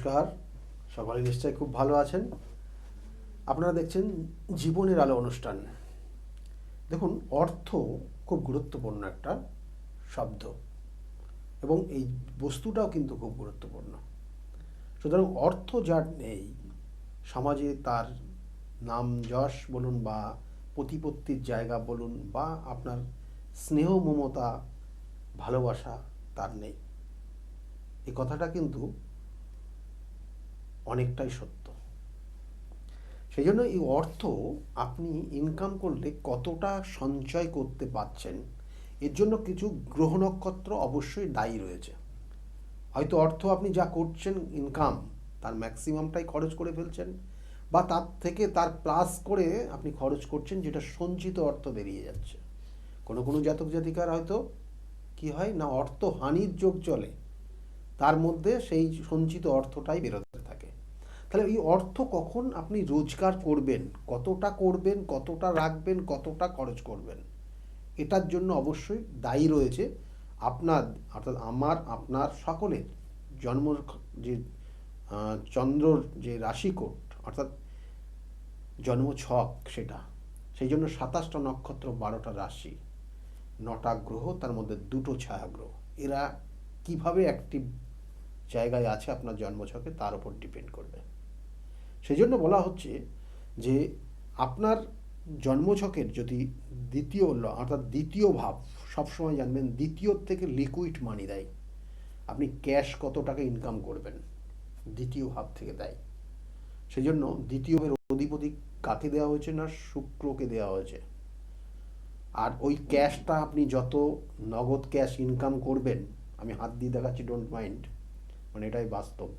নমস্কার, সকলে নিশ্চয়ই খুব ভালো আছেন। আপনারা দেখছেন জীবনের আলো অনুষ্ঠান। দেখুন, অর্থ খুব গুরুত্বপূর্ণ একটা শব্দ এবং এই বস্তুটাও কিন্তু খুব গুরুত্বপূর্ণ। সুতরাং অর্থ যার নেই, সমাজে তার নাম যশ বলুন বা প্রতিপত্তির জায়গা বলুন বা আপনার স্নেহ মমতা ভালোবাসা তার নেই। এই কথাটা কিন্তু অনেকটাই সত্য। সেই জন্য এই অর্থ আপনি ইনকাম করলে কতটা সঞ্চয় করতে পারছেন, এর জন্য কিছু গ্রহ নক্ষত্র অবশ্যই দায়ী রয়েছে। হয়তো অর্থ আপনি যা করছেন ইনকাম, তার ম্যাক্সিমামটাই খরচ করে ফেলছেন, বা তার থেকে তার প্লাস করে আপনি খরচ করছেন, যেটা সঞ্চিত অর্থ বেরিয়ে যাচ্ছে। কোনো কোনো জাতক জাতিকার হয়তো কি হয় না, অর্থ হানির যোগ চলে, তার মধ্যে সেই সঞ্চিত অর্থটাই বেরোতে থাকে। তাহলে এই অর্থ কখন আপনি রোজগার করবেন, কতটা রাখবেন, কতটা খরচ করবেন, এটার জন্য অবশ্যই দায়ী রয়েছে আপনার, অর্থাৎ আমার আপনার সকলের জন্ম যে চন্দ্রর যে রাশিকোট, অর্থাৎ জন্ম ছক, সেই জন্য 27টা নক্ষত্র, 12টা রাশি, 9টা গ্রহ, তার মধ্যে 2টো ছায়া গ্রহ, এরা কিভাবে অ্যাক্টিভ জায়গায় আছে আপনার জন্মছকে তার উপর ডিপেন্ড করবে। সেই জন্য বলা হচ্ছে যে আপনার জন্মছকের যদি দ্বিতীয় ভাব, সবসময় জানবেন দ্বিতীয় থেকে লিকুইড মানি দেয়। আপনি ক্যাশ কত টাকা ইনকাম করবেন, দ্বিতীয় ভাব থেকে দেয়। সেই জন্য দ্বিতীয় ভাবের অধিপতি কাকে দেওয়া হয়েছে না, শুক্রকে দেওয়া হয়েছে। আর ওই ক্যাশটা আপনি যত নগদ ক্যাশ ইনকাম করবেন, আমি হাত দিয়ে দেখাচ্ছি, ডোন্ট মাইন্ড, মানে এটাই বাস্তব,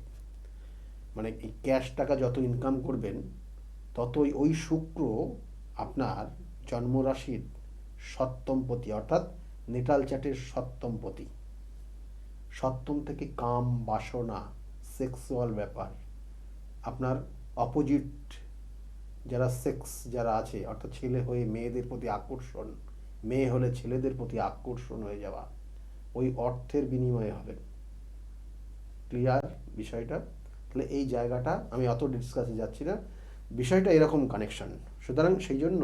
মানে এই ক্যাশ টাকা যত ইনকাম করবেন ততই ওই শুক্র আপনার জন্মরাশির সপ্তমপতি, অর্থাৎ নেটাল চার্টের সপ্তমপতি। সপ্তম থেকে কাম, বাসনা, সেক্সুয়াল ব্যাপার, আপনার অপোজিট যারা আছে, অর্থাৎ ছেলে হয়ে মেয়েদের প্রতি আকর্ষণ, মেয়ে হলে ছেলেদের প্রতি আকর্ষণ হয়ে যাওয়া, ওই অর্থের বিনিময়ে হবে। ক্লিয়ার বিষয়টা? তাহলে এই জায়গাটা আমি অত ডিসকাসে যাচ্ছি না, বিষয়টা এরকম কানেকশন। সুতরাং সেই জন্য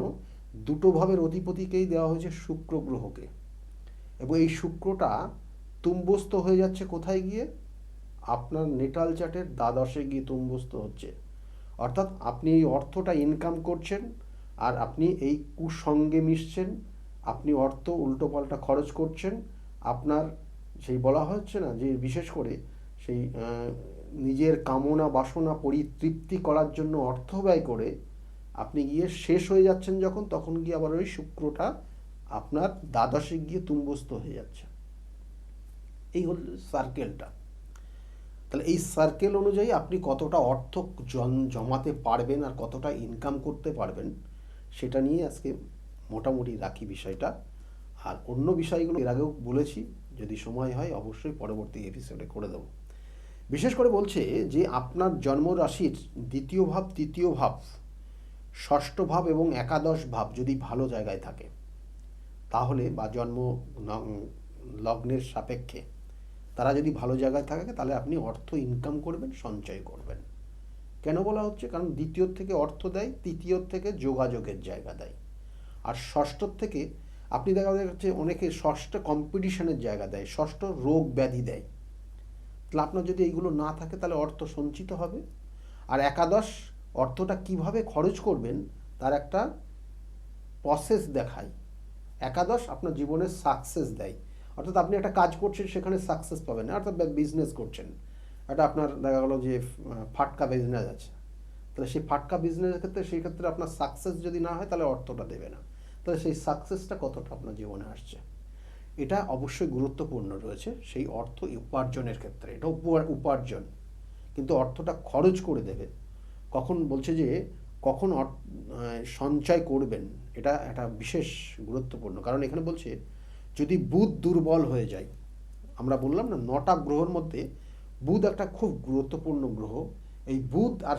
দুটো ভাবের অধিপতিকেই দেওয়া হয়েছে শুক্র গ্রহকে, এবং এই শুক্রটা তুম্বস্থ হয়ে যাচ্ছে কোথায় গিয়ে, আপনার নেটাল চার্টের দ্বাদশে গিয়ে তুম্বস্থ হচ্ছে। অর্থাৎ আপনি এই অর্থটা ইনকাম করছেন, আর আপনি এই কুসঙ্গে মিশছেন, আপনি অর্থ উল্টোপাল্টা খরচ করছেন। আপনার সেই বলা হচ্ছে না যে বিশেষ করে সেই নিজের কামনা বাসনা পরিতৃপ্তি করার জন্য অর্থ ব্যয় করে আপনি গিয়ে শেষ হয়ে যাচ্ছেন যখন, তখন গিয়ে আবার ওই শুক্রটা আপনার দ্বাদশে গিয়ে তুম্বস্থ হয়ে যাচ্ছে। এই হল সার্কেলটা। তাহলে এই সার্কেল অনুযায়ী আপনি কতটা অর্থ জমাতে পারবেন আর কতটা ইনকাম করতে পারবেন, সেটা নিয়ে আজকে মোটামুটি রাখি বিষয়টা। আর অন্য বিষয়গুলো এর আগেও বলেছি, যদি সময় হয় অবশ্যই পরবর্তী এপিসোডে করে দেবো। বিশেষ করে বলছে যে আপনার জন্ম রাশির দ্বিতীয় ভাব, তৃতীয় ভাব, ষষ্ঠ ভাব এবং একাদশ ভাব যদি ভালো জায়গায় থাকে, তাহলে বা জন্ম লগ্নের সাপেক্ষে তারা যদি ভালো জায়গায় থাকে, তাহলে আপনি অর্থ ইনকাম করবেন, সঞ্চয় করবেন। কেন বলা হচ্ছে? কারণ দ্বিতীয় থেকে অর্থ দেয়, তৃতীয় থেকে যোগাযোগের জায়গা দেয়, আর ষষ্ঠ থেকে আপনি দেখা যাচ্ছে অনেকে ষষ্ঠ কম্পিটিশনের জায়গা দেয়, ষষ্ঠ রোগ ব্যাধি দেয়। তাহলে আপনার যদি এইগুলো না থাকে, তাহলে অর্থ সঞ্চিত হবে। আর একাদশ অর্থটা কিভাবে খরচ করবেন তার একটা প্রসেস দেখায়। একাদশ আপনার জীবনে সাকসেস দেয়, অর্থাৎ আপনি একটা কাজ করছেন, সেখানে সাকসেস পাবেন, অর্থাৎ বিজনেস করছেন, এটা আপনার দেখা গেলো যে ফাটকা বিজনেস আছে, তাহলে সেই ফাটকা বিজনেসের ক্ষেত্রে সেই ক্ষেত্রে আপনার সাকসেস যদি না হয়, তাহলে অর্থটা দেবে না। তাহলে সেই সাকসেসটা কতটা আপনার জীবনে আসছে, এটা অবশ্যই গুরুত্বপূর্ণ রয়েছে সেই অর্থ উপার্জনের ক্ষেত্রে। এটা উপার্জন, কিন্তু অর্থটা খরচ করে দেবে কখন, বলছে যে কখন সঞ্চয় করবেন, এটা একটা বিশেষ গুরুত্বপূর্ণ। কারণ এখানে বলছে যদি বুধ দুর্বল হয়ে যায়, আমরা বললাম না 9টা গ্রহের মধ্যে বুধ একটা খুব গুরুত্বপূর্ণ গ্রহ। এই বুধ আর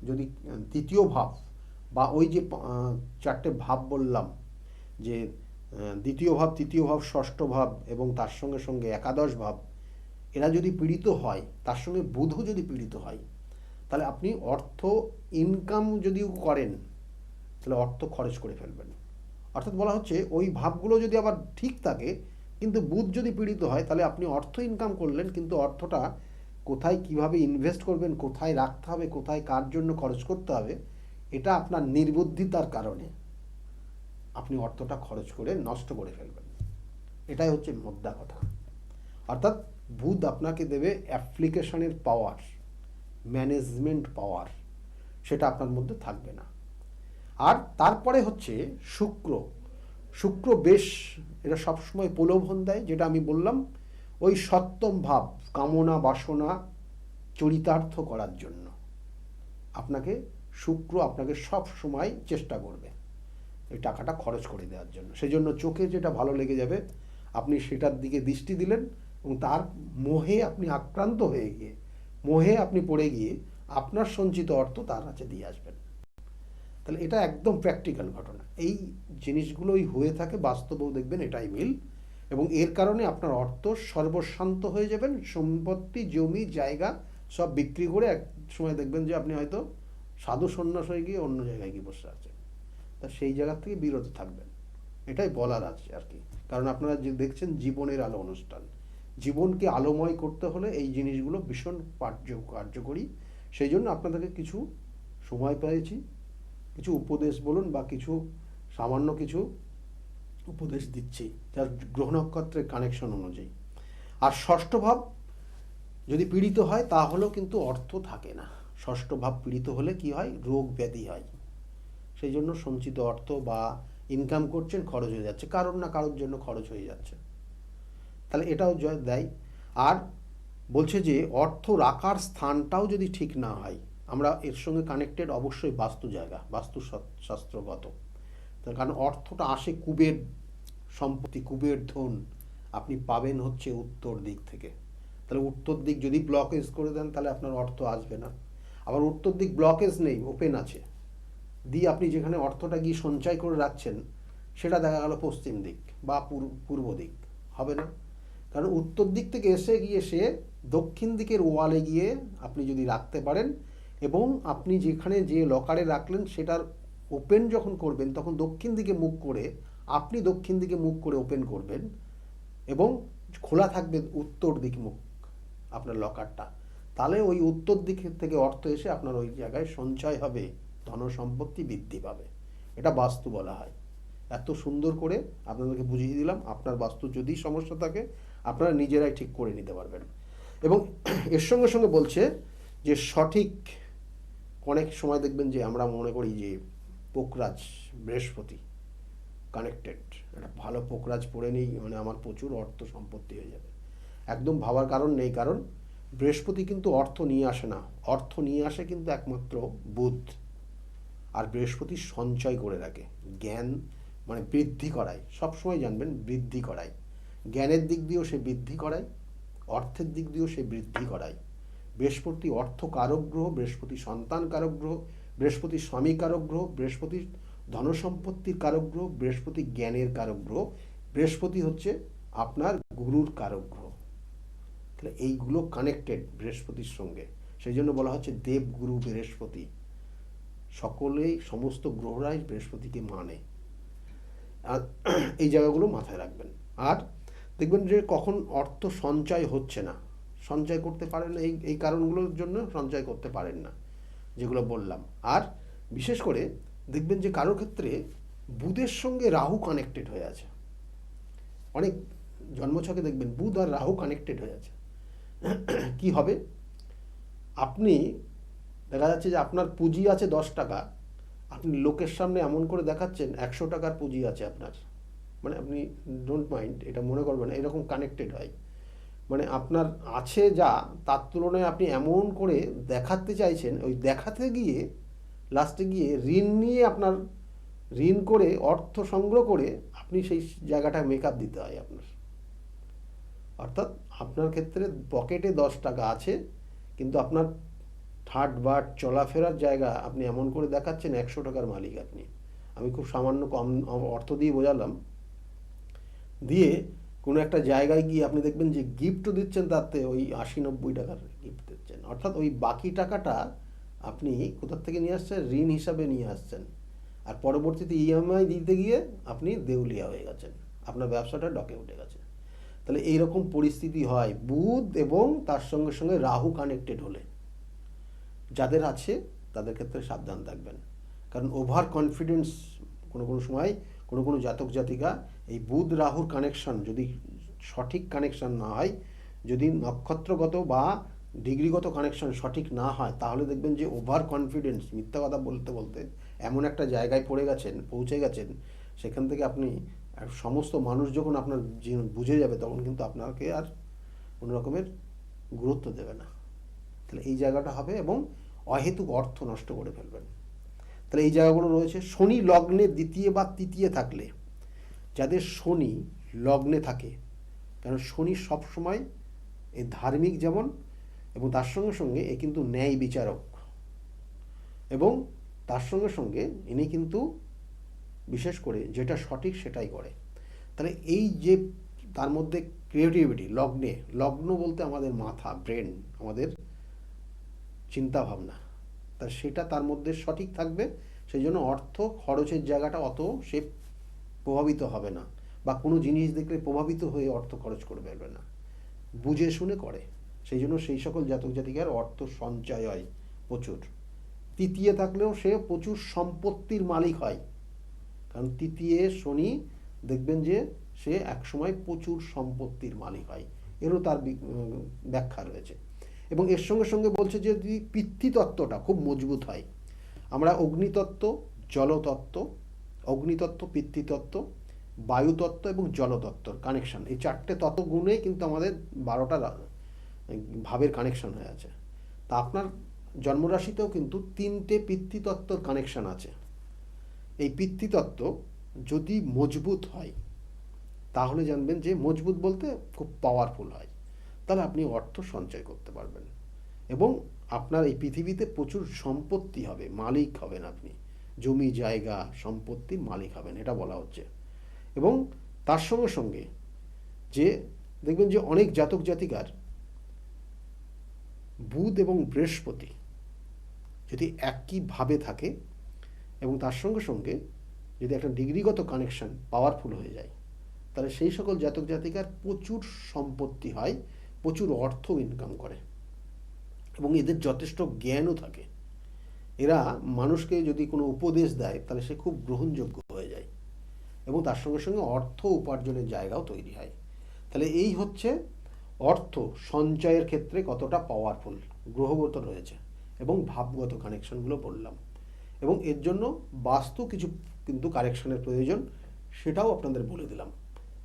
যদি তৃতীয় ভাব বা ওই যে 4টে ভাব বললাম, যে দ্বিতীয় ভাব, তৃতীয় ভাব, ষষ্ঠ ভাব এবং তার সঙ্গে সঙ্গে একাদশ ভাব, এরা যদি পীড়িত হয়, তার সঙ্গে বুধও যদি পীড়িত হয়, তাহলে আপনি অর্থ ইনকাম যদিও করেন, তাহলে অর্থ খরচ করে ফেলবেন। অর্থাৎ বলা হচ্ছে ওই ভাবগুলো যদি আবার ঠিক থাকে, কিন্তু বুধ যদি পীড়িত হয়, তাহলে আপনি অর্থ ইনকাম করলেন, কিন্তু অর্থটা কোথায় কিভাবে ইনভেস্ট করবেন, কোথায় রাখতে হবে, কোথায় কার জন্য খরচ করতে হবে, এটা আপনার নির্বুদ্ধিতার কারণে আপনি অর্থটা খরচ করে নষ্ট করে ফেলবেন। এটাই হচ্ছে মোদ্দা কথা। অর্থাৎ বুধ আপনাকে দেবে অ্যাপ্লিকেশনের পাওয়ার, ম্যানেজমেন্ট পাওয়ার, সেটা আপনার মধ্যে থাকবে না। আর তারপরে হচ্ছে শুক্র। শুক্র বেশ, এটা সবসময় প্রলোভন দেয়, যেটা আমি বললাম, ওই সপ্তম ভাব, কামনা বাসনা চরিতার্থ করার জন্য আপনাকে শুক্র আপনাকে সব সময় চেষ্টা করবে এই টাকাটা খরচ করে দেওয়ার জন্য। সেই জন্য চোখে যেটা ভালো লেগে যাবে আপনি সেটার দিকে দৃষ্টি দিলেন, এবং তার মোহে আপনি আক্রান্ত হয়ে গিয়ে, মোহে আপনি পড়ে গিয়ে আপনার সঞ্চিত অর্থ তার কাছে দিয়ে আসবেন। তাহলে এটা একদম প্র্যাকটিক্যাল ঘটনা। এই জিনিসগুলোই হয়ে থাকে বাস্তবেও, দেখবেন এটাই মিল। এবং এর কারণে আপনার অর্থ সর্বশান্ত হয়ে যাবেন, সম্পত্তি জমি জায়গা সব বিক্রি করে এক সময় দেখবেন যে আপনি হয়তো সাধু সন্ন্যাস হয়ে গিয়ে অন্য জায়গায় গিয়ে বসে আছেন। তা সেই জায়গা থেকে বিরত থাকবেন, এটাই বলার আছে আর কি। কারণ আপনারা যে দেখছেন জীবনের আলো অনুষ্ঠান, জীবনকে আলোময় করতে হলে এই জিনিসগুলো ভীষণ কার্যকরী। সেই জন্য আপনাদেরকে কিছু সময় পেয়েছি, কিছু উপদেশ বলুন বা কিছু সামান্য কিছু উপদেশ দিচ্ছি যার গ্রহ নক্ষত্রের কানেকশন অনুযায়ী। আর ষষ্ঠ ভাব যদি পীড়িত হয় তাহলেও কিন্তু অর্থ থাকে না। ষষ্ঠ ভাব পীড়িত হলে কি হয়, রোগ ব্যাধি হয়। সেই জন্য সঞ্চিত অর্থ বা ইনকাম করছেন, খরচ হয়ে যাচ্ছে, কারোর না কারোর জন্য খরচ হয়ে যাচ্ছে। তাহলে এটাও দেয়। আর বলছে যে অর্থ রাখার স্থানটাও যদি ঠিক না হয়, আমরা এর সঙ্গে কানেক্টেড অবশ্যই বাস্তু জায়গা, বাস্তু শাস্ত্রগত। তার কারণ অর্থটা আসে কুবের সম্পত্তি, কুবের ধন আপনি পাবেন হচ্ছে উত্তর দিক থেকে। তাহলে উত্তর দিক যদি ব্লকেজ করে দেন তাহলে আপনার অর্থ আসবে না। আবার উত্তর দিক ব্লকেজ নেই, ওপেন আছে, দিয়ে আপনি যেখানে অর্থটা গিয়ে সঞ্চয় করে রাখছেন সেটা দেখা গেল পশ্চিম দিক বা পূর্ব দিক, হবে না। কারণ উত্তর দিক থেকে এসে গিয়ে সে দক্ষিণ দিকের ওয়ালে গিয়ে আপনি যদি রাখতে পারেন, এবং আপনি যেখানে যে লকারে রাখলেন সেটার ওপেন যখন করবেন তখন দক্ষিণ দিকে মুখ করে, আপনি দক্ষিণ দিকে মুখ করে ওপেন করবেন এবং খোলা থাকবে উত্তর দিক মুখ আপনার লকারটা, তাহলে ওই উত্তর দিক থেকে অর্থ এসে আপনার ওই জায়গায় সঞ্চয় হবে, ধন সম্পত্তি বৃদ্ধি পাবে। এটা বাস্তু বলা হয়। এত সুন্দর করে আপনাদেরকে বুঝিয়ে দিলাম। আপনার বাস্তু যদি সমস্যা থাকে আপনারা নিজেরাই ঠিক করে নিতে পারবেন। এবং এর সঙ্গে সঙ্গে বলছে যে সঠিক, অনেক সময় দেখবেন যে আমরা মনে করি যে পোকরাজ বৃহস্পতি কানেক্টেড, একটা ভালো পোকরাজ পড়ে নেই মানে আমার প্রচুর অর্থ সম্পত্তি হয়ে যাবে, একদম ভাবার কারণ নেই। কারণ বৃহস্পতি কিন্তু অর্থ নিয়ে আসে না, অর্থ নিয়ে আসে কিন্তু একমাত্র বুধ। আর বৃহস্পতি সঞ্চয় করে রাখে, জ্ঞান মানে বৃদ্ধি করায়, সবসময় জানবেন বৃদ্ধি করায়। জ্ঞানের দিক দিয়েও সে বৃদ্ধি করায়, অর্থের দিক দিয়েও সে বৃদ্ধি করায়। বৃহস্পতি অর্থ কারক গ্রহ, বৃহস্পতি সন্তান কারক গ্রহ, বৃহস্পতি স্বামী কারক গ্রহ, বৃহস্পতি ধনসম্পত্তির কারক গ্রহ, বৃহস্পতি জ্ঞানের কারক গ্রহ, বৃহস্পতি হচ্ছে আপনার গুরুর কারক গ্রহ। তাহলে এইগুলো কানেক্টেড বৃহস্পতির সঙ্গে, সেই জন্য বলা হচ্ছে দেবগুরু বৃহস্পতি। সকলেই, সমস্ত গ্রহরাই বৃহস্পতিকে মানে। আর এই জায়গাগুলো মাথায় রাখবেন। আর দেখবেন যে কখন অর্থ সঞ্চয় হচ্ছে না, সঞ্চয় করতে পারেন না, এই কারণগুলোর জন্য সঞ্চয় করতে পারেন না যেগুলো বললাম। আর বিশেষ করে দেখবেন যে কারো ক্ষেত্রে বুধের সঙ্গে রাহু কানেক্টেড হয়ে আছে, অনেক জন্মছকে দেখবেন বুধ আর রাহু কানেক্টেড হয়ে আছে। কি হবে, আপনি দেখা যাচ্ছে যে আপনার পুঁজি আছে 10 টাকা, আপনি লোকের সামনে এমন করে দেখাচ্ছেন 100 টাকার পুঁজি আছে আপনার, মানে আপনি ডোন্ট মাইন্ড, এটা মনে করবেন না, এরকম কানেক্টেড হয়। মানে আপনার আছে যা, তার তুলনায় আপনি এমন করে দেখাতে চাইছেন, ওই দেখাতে গিয়ে লাস্টে গিয়ে ঋণ নিয়ে আপনার, ঋণ করে অর্থ সংগ্রহ করে আপনি সেই জায়গাটা মেকআপ দিতে হয় আপনার। অর্থাৎ আপনার ক্ষেত্রে পকেটে 10 টাকা আছে, কিন্তু আপনার ঠাট বাট চলাফেরার জায়গা আপনি এমন করে দেখাচ্ছেন 100 টাকার মালিক আপনি। আমি খুব সামান্য কম অর্থ দিয়ে বোঝালাম, দিয়ে কোনো একটা জায়গায় গিয়ে আপনি দেখবেন যে গিফটও দিচ্ছেন, তাতে ওই 80-90 টাকার গিফট দিচ্ছেন, অর্থাৎ ওই বাকি টাকাটা আপনি কোথা থেকে নিয়ে আসছেন, ঋণ হিসাবে নিয়ে আসছেন, আর পরবর্তীতে ইএমআই দিতে গিয়ে আপনি দেউলিয়া হয়ে গেছেন, আপনার ব্যবসাটা ডকে উঠে গেছে। তাহলে এইরকম পরিস্থিতি হয় বুধ এবং তার সঙ্গে সঙ্গে রাহু কানেক্টেড হলে। যাদের আছে তাদের ক্ষেত্রে সাবধান থাকবেন, কারণ ওভার কনফিডেন্স কোনো কোনো সময় কোনো জাতক জাতিকা, এই বুধ রাহুর কানেকশন যদি সঠিক কানেকশন না হয়, যদি নক্ষত্রগত বা ডিগ্রিগত কানেকশন সঠিক না হয়, তাহলে দেখবেন যে ওভার কনফিডেন্স, মিথ্যা কথা বলতে বলতে এমন একটা জায়গায় পৌঁছে গেছেন, সেখান থেকে আপনি সমস্ত মানুষ যখন আপনার বুঝে যাবে, তখন কিন্তু আপনাকে আর কোনো রকমের গুরুত্ব দেবে না। তাহলে এই জায়গাটা হবে, এবং অহেতুক অর্থ নষ্ট করে ফেলবেন। তাহলে এই জায়গাগুলো রয়েছে। শনি লগ্নে দ্বিতীয় বা তৃতীয় থাকলে, যাদের শনি লগ্নে থাকে, কারণ শনি সবসময় এই ধার্মিক যেমন, এবং তার সঙ্গে সঙ্গে এ কিন্তু ন্যায় বিচারক, এবং তার সঙ্গে সঙ্গে ইনি কিন্তু বিশেষ করে যেটা সঠিক সেটাই করে। তাহলে এই যে তার মধ্যে ক্রিয়েটিভিটি, লগ্ন বলতে আমাদের মাথা, ব্রেন, আমাদের চিন্তা ভাবনা, তা সেটা তার মধ্যে সঠিক থাকবে। সেই জন্য অর্থ খরচের জায়গাটা অত সে প্রভাবিত হবে না, বা কোনো জিনিস দেখলে প্রভাবিত হয়ে অর্থ খরচ করে ফেলবে না, বুঝে শুনে করে। সেই জন্য সেই সকল জাতক জাতিকার অর্থ সঞ্চয় হয় প্রচুর। তৃতীয় থাকলেও সে প্রচুর সম্পত্তির মালিক হয়, কারণ তৃতীয় শনি দেখবেন যে সে একসময় প্রচুর সম্পত্তির মালিক হয়, এরও তার ব্যাখ্যা রয়েছে। এবং এর সঙ্গে সঙ্গে বলছে যে যদি পিতৃতত্ত্বটা খুব মজবুত হয়, আমরা অগ্নিতত্ত্ব, জলতত্ত্ব, অগ্নিতত্ত্ব, পিতৃতত্ত্ব, বায়ুতত্ত্ব এবং জলতত্ত্বর কানেকশন, এই 4টে তত্ত্ব গুণেই কিন্তু আমাদের 12টা ভাবের কানেকশন হয়ে আছে। তা আপনার জন্মরাশিতেও কিন্তু 3টে পিতৃতত্ত্বর কানেকশন আছে। এই পিতৃতত্ত্ব যদি মজবুত হয়, তাহলে জানবেন যে মজবুত বলতে খুব পাওয়ারফুল হয়, তাহলে আপনি অর্থ সঞ্চয় করতে পারবেন, এবং আপনার এই পৃথিবীতে প্রচুর সম্পত্তি হবে, মালিক হবেন আপনি, জমি জায়গা সম্পত্তির মালিক হবেন, এটা বলা হচ্ছে। এবং তার সঙ্গে সঙ্গে যে দেখবেন যে অনেক জাতক জাতিকার বুধ এবং বৃহস্পতি যদি একইভাবে থাকে, এবং তার সঙ্গে সঙ্গে যদি একটা ডিগ্রিগত কানেকশন পাওয়ারফুল হয়ে যায়, তাহলে সেই সকল জাতক জাতিকার প্রচুর সম্পত্তি হয়, প্রচুর অর্থ ইনকাম করে, এবং এদের যথেষ্ট জ্ঞানও থাকে। এরা মানুষকে যদি কোনো উপদেশ দেয়, তাহলে সে খুব গ্রহণযোগ্য হয়ে যায়, এবং তার সঙ্গে সঙ্গে অর্থ উপার্জনের জায়গাও তৈরি হয়। তাহলে এই হচ্ছে অর্থ সঞ্চয়ের ক্ষেত্রে কতটা পাওয়ারফুল গ্রহগত রয়েছে, এবং ভাবগত কানেকশনগুলো বললাম, এবং এর জন্য বাস্তু কিছু কিন্তু কারেকশনের প্রয়োজন, সেটাও আপনাদের বলে দিলাম।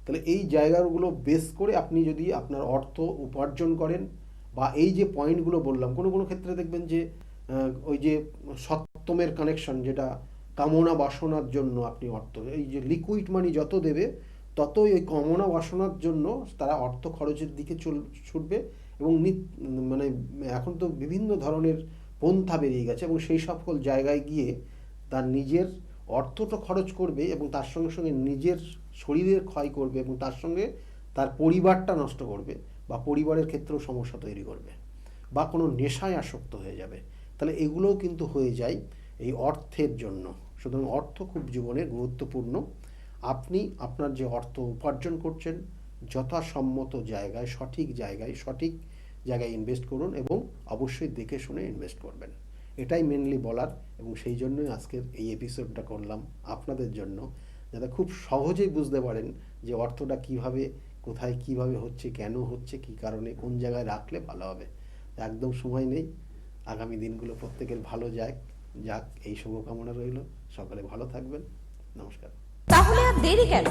তাহলে এই জায়গাগুলো বেস করে আপনি যদি আপনার অর্থ উপার্জন করেন, বা এই যে পয়েন্টগুলো বললাম, কোনো কোনো ক্ষেত্রে দেখবেন যে ওই যে সপ্তমের কানেকশন, যেটা কামনা বাসনার জন্য আপনি অর্থ, এই যে লিকুইড মানি যত দেবে, ততই ওই কামনা বাসনার জন্য তারা অর্থ খরচের দিকে ছুটবে, এবং মানে এখন তো বিভিন্ন ধরনের পন্থা বেরিয়ে গেছে, এবং সেই সকল জায়গায় গিয়ে তার নিজের অর্থটা খরচ করবে, এবং তার সঙ্গে সঙ্গে নিজের শরীরের ক্ষয় করবে, এবং তার সঙ্গে তার পরিবারটা নষ্ট করবে, বা পরিবারের ক্ষেত্রেও সমস্যা তৈরি করবে, বা কোনো নেশায় আসক্ত হয়ে যাবে। তাহলে এগুলোও কিন্তু হয়ে যায় এই অর্থের জন্য। সুতরাং অর্থ খুব জীবনে গুরুত্বপূর্ণ। আপনি আপনার যে অর্থ উপার্জন করছেন, যথাসম্মত জায়গায়, সঠিক জায়গায় ইনভেস্ট করুন, এবং অবশ্যই দেখে শুনে ইনভেস্ট করবেন। এটাই মেনলি বলার, এবং সেই জন্যই আজকের এই এপিসোডটা করলাম আপনাদের জন্য, যাতে খুব সহজেই বুঝতে পারেন যে অর্থটা কিভাবে, কোথায় কিভাবে হচ্ছে, কেন হচ্ছে, কী কারণে, কোন জায়গায় রাখলে ভালো হবে। একদম সময় নেই, আগামী দিনগুলো প্রত্যেকের ভালো যাক এই শুভকামনা রইল। সকালে ভালো থাকবেন, নমস্কার। তাহলে আর দেরি কেন,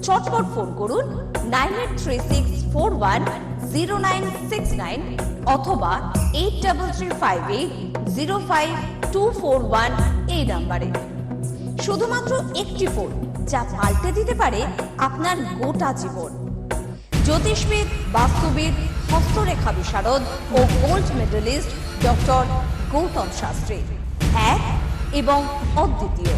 চটপট ফোন করুন 9836410969 অথবা 8335805241 এই নাম্বারে। শুধুমাত্র একটি ফোন, যা পাল্টে দিতে পারে আপনার গোটা জীবন। জ্যোতিষবিদ, বাস্তুবিদ, হস্তরেখা বিশারদ ও gold medallist doctor Gautam Shastri, এক এবং অদ্বিতীয়।